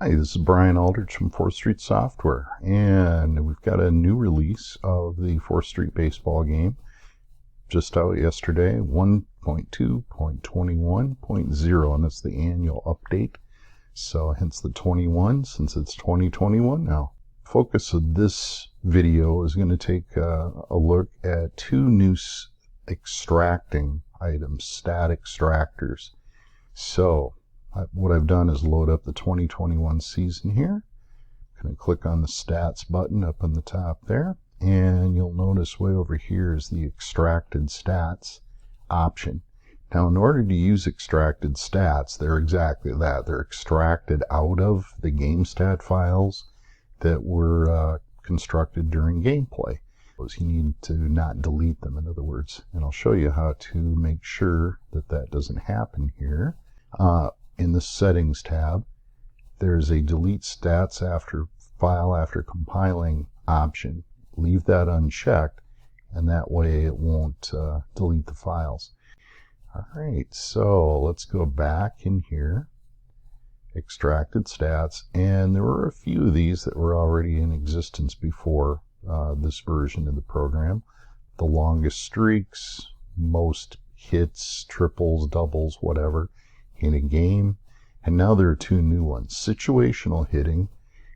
Hi, this is Brian Aldrich from 4th Street Software, and we've got a new release of the 4th Street baseball game just out yesterday, 1.2.21.0, and that's the annual update. So hence the 21, since it's 2021 now. Focus of this video is going to take a look at two new extracting items, stat extractors. So what I've done is load up the 2021 season here. I'm going to click on the stats button up on the top there, and you'll notice way over here is the extracted stats option. Now, in order to use extracted stats, they're exactly that. They're extracted out of the game stat files that were constructed during gameplay. You need to not delete them, in other words, and I'll show you how to make sure that that doesn't happen here. In the settings tab, there's a delete stats after file after compiling option. Leave that unchecked, and that way it won't delete the files. Alright, so let's go back in here, extracted stats, and there were a few of these that were already in existence before this version of the program. The longest streaks, most hits, triples, doubles, whatever, in a game. And now there are two new ones, situational hitting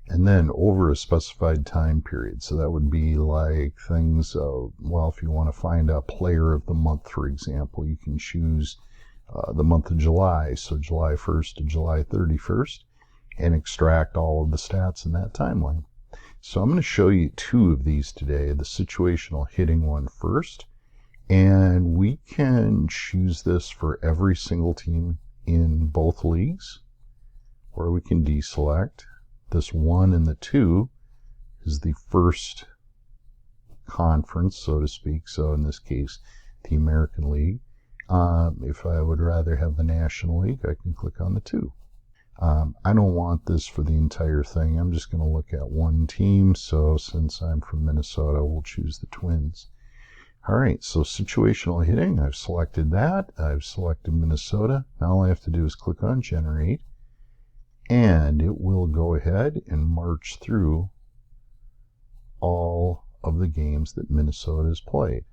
and then over a specified time period. So that would be like things, well, if you want to find a player of the month, for example, you can choose the month of July, so July 1st to July 31st, and extract all of the stats in that timeline. So I'm going to show you two of these today, the situational hitting one first, and we can choose this for every single team in both leagues, or we can deselect. This 1 and the 2 is the first conference, so to speak, so in this case the American League. If I would rather have the National League, I can click on the 2. I don't want this for the entire thing. I'm just going to look at one team, so since I'm from Minnesota, we'll choose the Twins. Alright, so situational hitting, I've selected that. I've selected Minnesota. Now all I have to do is click on Generate, and it will go ahead and march through all of the games that Minnesota has played.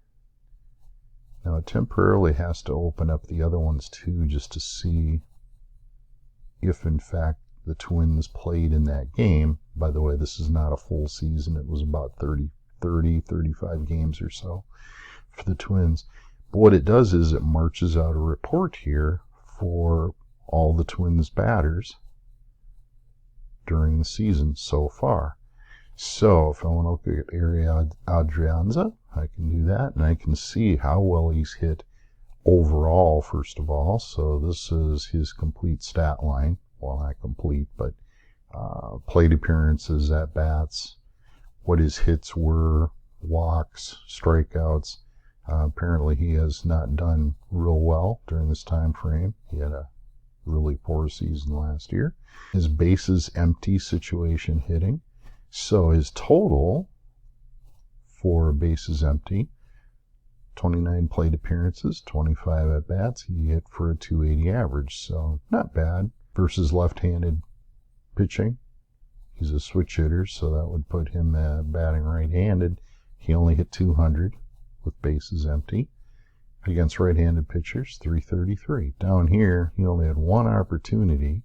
Now it temporarily has to open up the other ones too, just to see if in fact the Twins played in that game. By the way, this is not a full season. It was about 35 games or so for the Twins. But what it does is it marches out a report here for all the Twins batters during the season so far. So if I want to look at Ariel Adrianza, I can do that, and I can see how well he's hit overall, first of all. So this is his complete stat line. Well, not complete, but plate appearances, at bats, what his hits were, walks, strikeouts. Apparently he has not done real well during this time frame. He had a really poor season last year. His bases empty situation hitting. So his total for bases empty, 29 plate appearances, 25 at bats. He hit for a 280 average, so not bad. Versus left-handed pitching, he's a switch hitter, so that would put him batting right-handed. He only hit 200 with bases empty. Against right-handed pitchers, 333. Down here, he only had one opportunity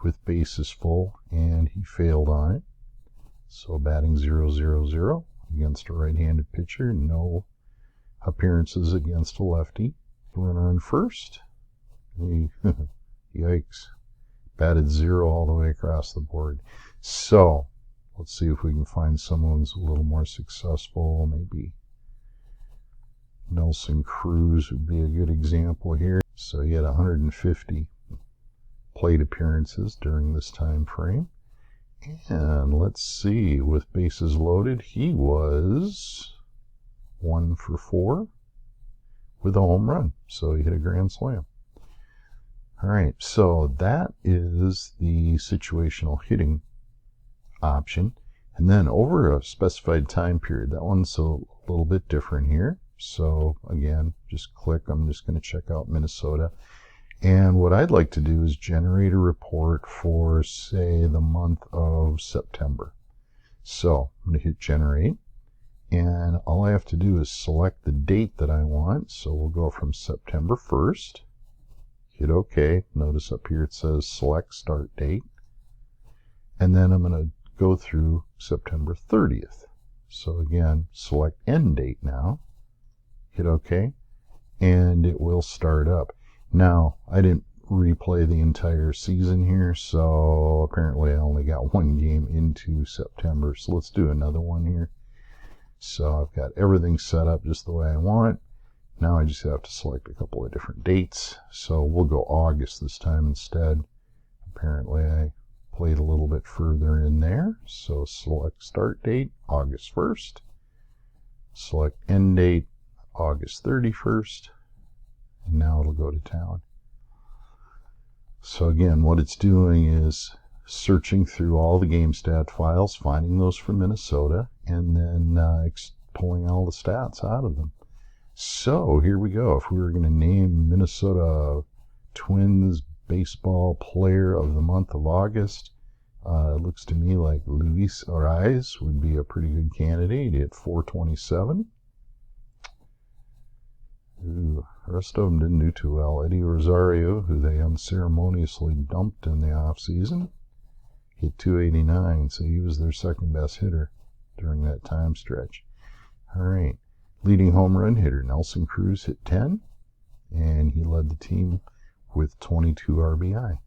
with bases full, and he failed on it. So batting 0-0-0 against a right-handed pitcher. No appearances against a lefty. Runner on first. Yikes. Batted 0 all the way across the board. So let's see if we can find someone who's a little more successful. Maybe Nelson Cruz would be a good example here. So he had 150 plate appearances during this time frame. And let's see, with bases loaded, he was 1 for 4 with a home run. So he hit a grand slam. Alright, so that is the situational hitting option. And then over a specified time period, that one's a little bit different here. So again, just click. I'm just going to check out Minnesota. And what I'd like to do is generate a report for, say, the month of September. So I'm going to hit generate, and all I have to do is select the date that I want. So we'll go from September 1st, hit OK. Notice up here it says select start date. And then I'm going to go through September 30th. So again, select end date now, hit OK, and it will start up. Now, I didn't replay the entire season here, so apparently I only got one game into September. So let's do another one here. So I've got everything set up just the way I want. Now I just have to select a couple of different dates. So we'll go August this time instead. Apparently I played a little bit further in there. So select start date, August 1st. Select end date, August 31st. And now it'll go to town. So again, what it's doing is searching through all the game stat files, finding those from Minnesota, and then pulling all the stats out of them. So here we go. If we were going to name Minnesota Twins baseball player of the month of August, it looks to me like Luis Arraez would be a pretty good candidate at 427. Ooh, the rest of them didn't do too well. Eddie Rosario, who they unceremoniously dumped in the offseason, hit 289, so he was their second best hitter during that time stretch. All right, leading home run hitter Nelson Cruz hit 10, and he led the team with 22 RBI.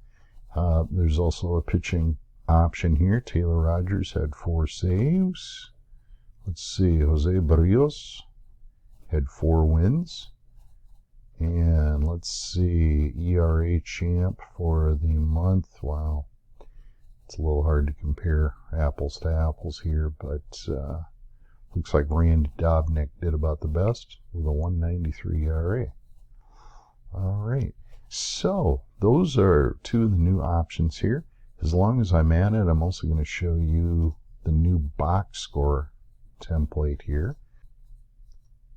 There's also a pitching option here. Taylor Rogers had 4 saves. Let's see, Jose Barrios had 4 wins. And let's see, ERA champ for the month. Wow, it's a little hard to compare apples to apples here, but looks like Randy Dobnak did about the best with a 1.93 ERA. All right, so those are 2 of the new options here. As long as I'm at it, I'm also going to show you the new box score template here.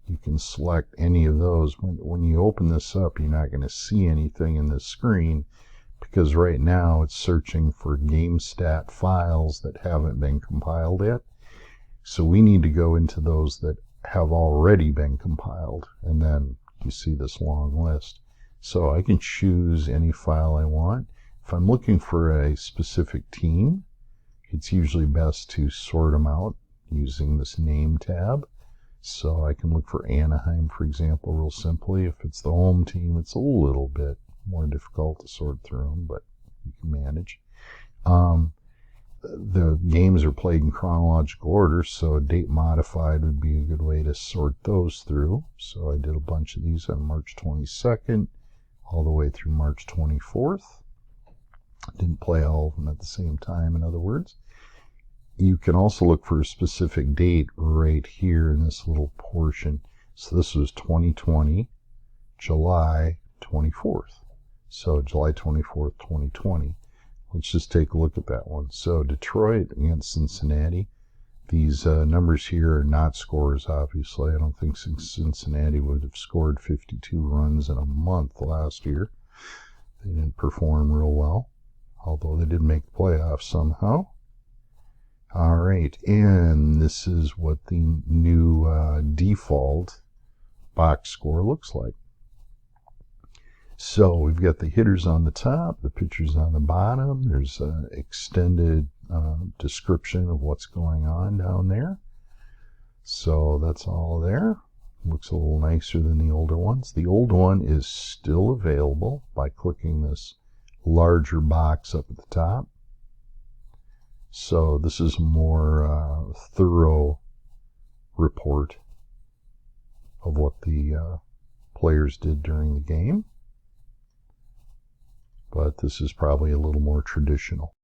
You can select any of those. When you open this up, you're not going to see anything in this screen because right now it's searching for game stat files that haven't been compiled yet. So we need to go into those that have already been compiled, and then you see this long list. So I can choose any file I want. If I'm looking for a specific team, it's usually best to sort them out using this name tab. So I can look for Anaheim, for example, real simply. If it's the home team, it's a little bit more difficult to sort through them, but you can manage. The games are played in chronological order, so date modified would be a good way to sort those through. So I did a bunch of these on March 22nd all the way through March 24th. Didn't play all of them at the same time, in other words. You can also look for a specific date right here in this little portion. So this was 2020, July 24th. So July 24th, 2020. Let's just take a look at that one. So Detroit against Cincinnati. These numbers here are not scores, obviously. I don't think Cincinnati would have scored 52 runs in a month last year. They didn't perform real well, although they did make the playoffs somehow. All right, and this is what the new default box score looks like. So we've got the hitters on the top, the pitchers on the bottom. There's an extended description of what's going on down there. So that's all there. Looks a little nicer than the older ones. The old one is still available by clicking this larger box up at the top. So this is a more thorough report of what the players did during the game. But this is probably a little more traditional.